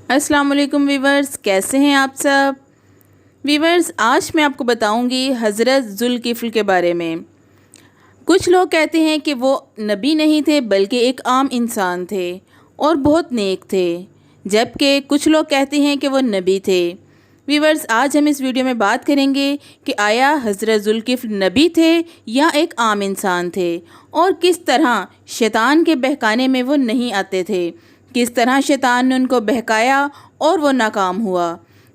अस्सलाम वालेकुम वीवर्स, कैसे हैं आप सब। वीवर्स, आज मैं आपको बताऊंगी हज़रत ज़ुल्किफ़्ल के बारे में। कुछ लोग कहते हैं कि वो नबी नहीं थे बल्कि एक आम इंसान थे और बहुत नेक थे, जबकि कुछ लोग कहते हैं कि वो नबी थे। वीवर्स, आज हम इस वीडियो में बात करेंगे कि आया हज़रत ज़ुल्किफ़्ल नबी थे या एक आम इंसान थे, और किस तरह शैतान के बहकाने में वो नहीं आते थे, किस तरह शैतान ने उनको बहकाया और वो नाकाम हुआ।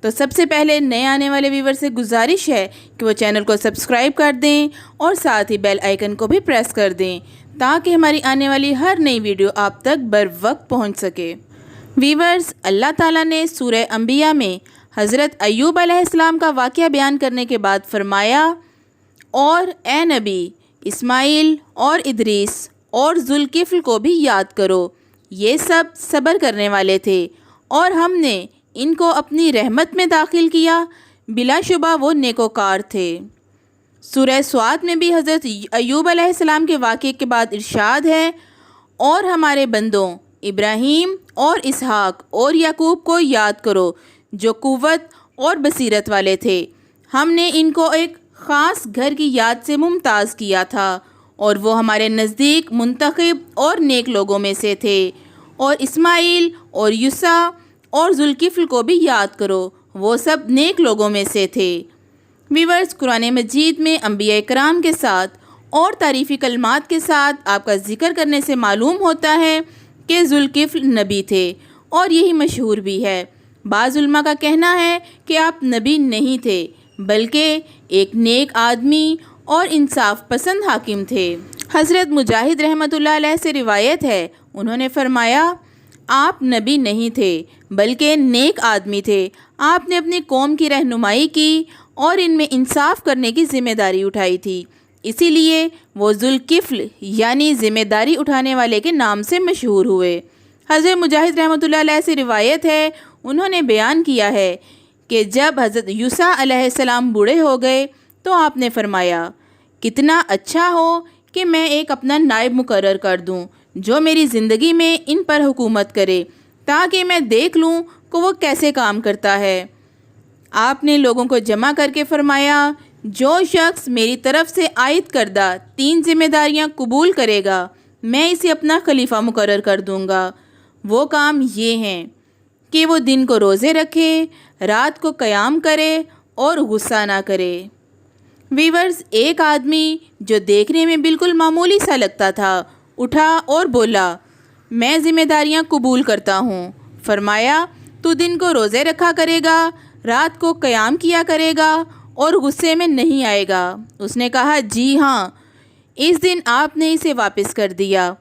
तो सबसे पहले नए आने वाले व्यूवर से गुजारिश है कि वो चैनल को सब्सक्राइब कर दें और साथ ही बेल आइकन को भी प्रेस कर दें, ताकि हमारी आने वाली हर नई वीडियो आप तक बर वक्त पहुँच सके। व्यूवर्स, अल्लाह ताला ने सूरह अंबिया में हज़रत अय्यूब अलैहिस्सलाम का वाक़या बयान करने के बाद फरमाया, और ए नबी, इस्माइल और इदरीस और ज़ुल्किफ़्ल को भी याद करो, ये सब सब्र करने वाले थे और हमने इनको अपनी रहमत में दाखिल किया, बिलाशुबा वो नेकोकार थे। सूरह स्वाद में भी हज़रत अय्यूब अलैहिस्सलाम के वाक़े के बाद इरशाद है, और हमारे बंदों इब्राहीम और इसहाक और याकूब को याद करो, जो कुव्वत और बसीरत वाले थे। हमने इनको एक ख़ास घर की याद से मुमताज़ किया था, और वो हमारे नज़दीक मुंतखब और नेक लोगों में से थे। और इस्माइल और यूसा और ज़ुल्किफ़्ल को भी याद करो, वो सब नेक लोगों में से थे। वीवर्स, कुरान मजीद में अंबिया कराम के साथ और तारीफ़ी कलमात के साथ आपका ज़िक्र करने से मालूम होता है कि ज़ुल्किफ़्ल नबी थे, और यही मशहूर भी है। बाज़ उलमा का कहना है कि आप नबी नहीं थे बल्कि एक नेक आदमी और इंसाफ पसंद हाकिम थे। हज़रत मुजाहिद रहमतुल्लाह अलैह से रिवायत है, उन्होंने फरमाया, आप नबी नहीं थे बल्कि नेक आदमी थे। आपने अपनी कौम की रहनुमाई की और इनमें इंसाफ करने की ज़िम्मेदारी उठाई थी, इसीलिए वो ज़ुल्किफ़्ल यानी ज़िम्मेदारी उठाने वाले के नाम से मशहूर हुए। हज़रत मुजाहिद रहमतुल्लाह अलैह से रिवायत है, उन्होंने बयान किया है कि जब हज़रत यूसा अलैहिस्सलाम बूढ़े हो गए तो आपने फरमाया, कितना अच्छा हो कि मैं एक अपना नायब मुकर्रर कर दूं, जो मेरी ज़िंदगी में इन पर हुकूमत करे, ताकि मैं देख लूं कि वो कैसे काम करता है। आपने लोगों को जमा करके फरमाया, जो शख्स मेरी तरफ से आयद करदा 3 जिम्मेदारियां कबूल करेगा, मैं इसे अपना खलीफा मुकर्रर कर दूंगा। वो काम ये हैं कि वो दिन को रोज़े रखे, रात को क़याम करे और गुस्सा ना करे। वीवर्स, एक आदमी जो देखने में बिल्कुल मामूली सा लगता था, उठा और बोला, मैं ज़िम्मेदारियां कबूल करता हूँ। फरमाया, तू दिन को रोज़े रखा करेगा, रात को क़याम किया करेगा और गुस्से में नहीं आएगा। उसने कहा, जी हाँ। इस दिन आपने इसे वापस कर दिया।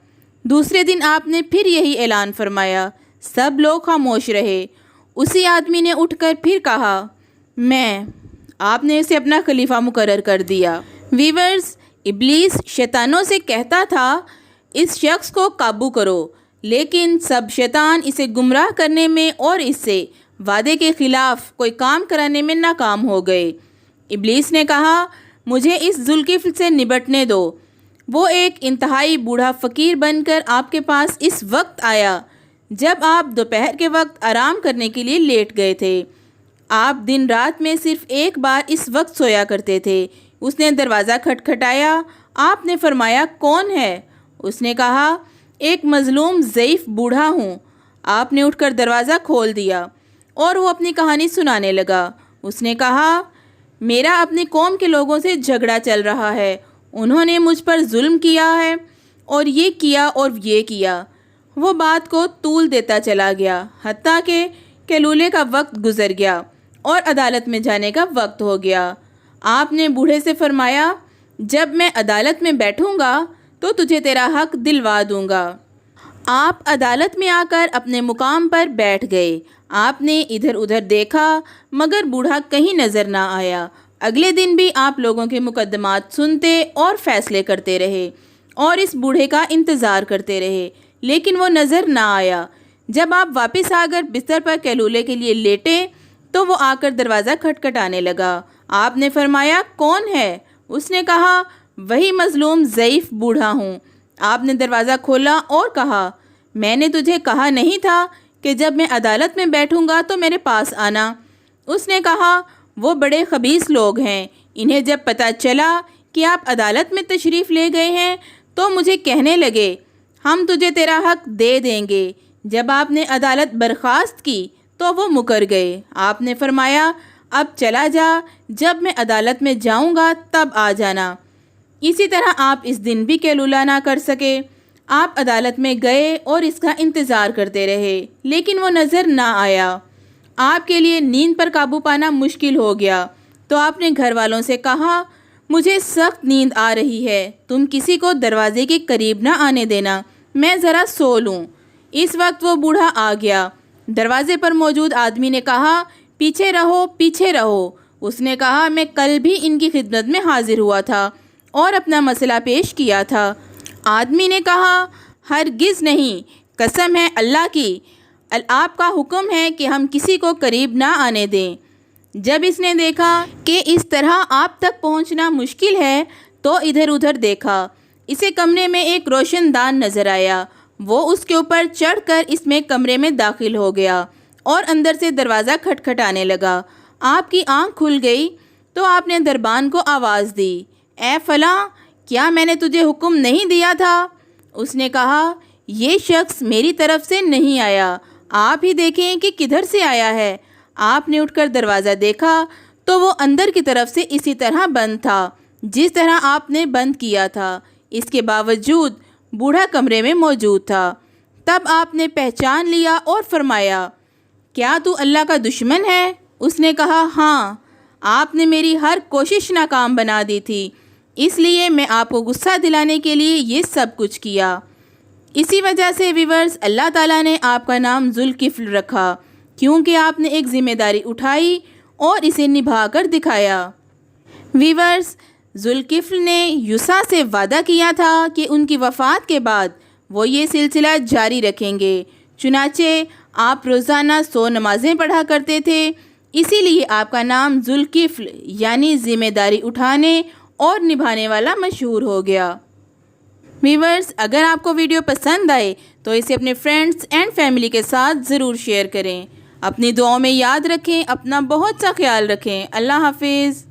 दूसरे दिन आपने फिर यही ऐलान फरमाया। सब लोग खामोश रहे। उसी आदमी ने उठकर फिर कहा, मैं। आपने इसे अपना खलीफा मुकर्रर कर दिया। वीवर्स, इब्लीस शैतानों से कहता था, इस शख्स को काबू करो, लेकिन सब शैतान इसे गुमराह करने में और इससे वादे के ख़िलाफ़ कोई काम कराने में नाकाम हो गए। इब्लीस ने कहा, मुझे इस ज़ुल्किफ़्ल से निपटने दो। वो एक इंतहाई बूढ़ा फ़कीर बनकर आपके पास इस वक्त आया जब आप दोपहर के वक्त आराम करने के लिए लेट गए थे। आप दिन रात में सिर्फ़ एक बार इस वक्त सोया करते थे। उसने दरवाज़ा खटखटाया। आपने फरमाया, कौन है? उसने कहा, एक मज़लूम ज़ईफ़ बूढ़ा हूँ। आपने उठकर दरवाज़ा खोल दिया और वो अपनी कहानी सुनाने लगा। उसने कहा, मेरा अपनी कौम के लोगों से झगड़ा चल रहा है। उन्होंने मुझ पर जुल्म किया है और ये किया और ये किया। वो बात को तूल देता चला गया, हत्ता कि कैलूले का वक्त गुज़र गया और अदालत में जाने का वक्त हो गया। आपने बूढ़े से फरमाया, जब मैं अदालत में बैठूंगा तो तुझे तेरा हक दिलवा दूंगा। आप अदालत में आकर अपने मुकाम पर बैठ गए। आपने इधर उधर देखा मगर बूढ़ा कहीं नज़र ना आया। अगले दिन भी आप लोगों के मुकदमात सुनते और फैसले करते रहे और इस बूढ़े का इंतज़ार करते रहे, लेकिन वो नज़र ना आया। जब आप वापस आकर बिस्तर पर कैलूले के लिए लेटे तो वो आकर दरवाज़ा खटखटाने लगा। आपने फरमाया, कौन है? उसने कहा, वही मज़लूम ज़ईफ़ बूढ़ा हूँ। आपने दरवाज़ा खोला और कहा, मैंने तुझे कहा नहीं था کہ جب میں عدالت میں بیٹھوں گا تو میرے پاس آنا۔ اس نے کہا وہ بڑے خبیث لوگ ہیں، انہیں جب پتہ چلا کہ آپ عدالت میں تشریف لے گئے ہیں تو مجھے کہنے لگے ہم تجھے تیرا حق دے دیں گے۔ جب آپ نے عدالت برخاست کی تو وہ مکر گئے۔ آپ نے فرمایا اب چلا جا، جب میں عدالت میں جاؤں گا تب آ جانا۔ اسی طرح آپ اس دن بھی قیلولہ نہ کر سکے۔ آپ عدالت میں گئے اور اس کا انتظار کرتے رہے لیکن وہ نظر نہ آیا۔ آپ کے لیے نیند پر قابو پانا مشکل ہو گیا تو آپ نے گھر والوں سے کہا مجھے سخت نیند آ رہی ہے، تم کسی کو دروازے کے قریب نہ آنے دینا، میں ذرا سو لوں۔ اس وقت وہ بوڑھا آ گیا۔ دروازے پر موجود آدمی نے کہا پیچھے رہو، پیچھے رہو۔ اس نے کہا میں کل بھی ان کی خدمت میں حاضر ہوا تھا اور اپنا مسئلہ پیش کیا تھا۔ آدمی نے کہا ہرگز نہیں، قسم ہے اللہ کی، آپ کا حکم ہے کہ ہم کسی کو قریب نہ آنے دیں۔ جب اس نے دیکھا کہ اس طرح آپ تک پہنچنا مشکل ہے تو ادھر ادھر دیکھا۔ اسے کمرے میں ایک روشن دان نظر آیا۔ وہ اس کے اوپر چڑھ کر اس میں کمرے میں داخل ہو گیا اور اندر سے دروازہ کھٹکھٹانے لگا۔ آپ کی آنکھ کھل گئی تو آپ نے دربان کو آواز دی اے فلاں، کیا میں نے تجھے حکم نہیں دیا تھا؟ اس نے کہا یہ شخص میری طرف سے نہیں آیا، آپ ہی دیکھیں کہ کدھر سے آیا ہے۔ آپ نے اٹھ کر دروازہ دیکھا تو وہ اندر کی طرف سے اسی طرح بند تھا جس طرح آپ نے بند کیا تھا۔ اس کے باوجود بوڑھا کمرے میں موجود تھا۔ تب آپ نے پہچان لیا اور فرمایا کیا تو اللہ کا دشمن ہے؟ اس نے کہا ہاں، آپ نے میری ہر کوشش ناکام بنا دی تھی، اس لیے میں آپ کو غصہ دلانے کے لیے یہ سب کچھ کیا۔ اسی وجہ سے ویورز اللہ تعالیٰ نے آپ کا نام ذوالکفل رکھا، کیونکہ آپ نے ایک ذمہ داری اٹھائی اور اسے نبھا کر دکھایا۔ ویورز ذوالکفل نے یوسا سے وعدہ کیا تھا کہ ان کی وفات کے بعد وہ یہ سلسلہ جاری رکھیں گے، چنانچہ آپ روزانہ 100 نمازیں پڑھا کرتے تھے، اسی لیے آپ کا نام ذوالکفل یعنی ذمہ داری اٹھانے اور نبھانے والا مشہور ہو گیا۔ ویورز اگر آپ کو ویڈیو پسند آئے تو اسے اپنے فرینڈز اینڈ فیملی کے ساتھ ضرور شیئر کریں۔ اپنی دعاؤں میں یاد رکھیں، اپنا بہت سا خیال رکھیں۔ اللہ حافظ۔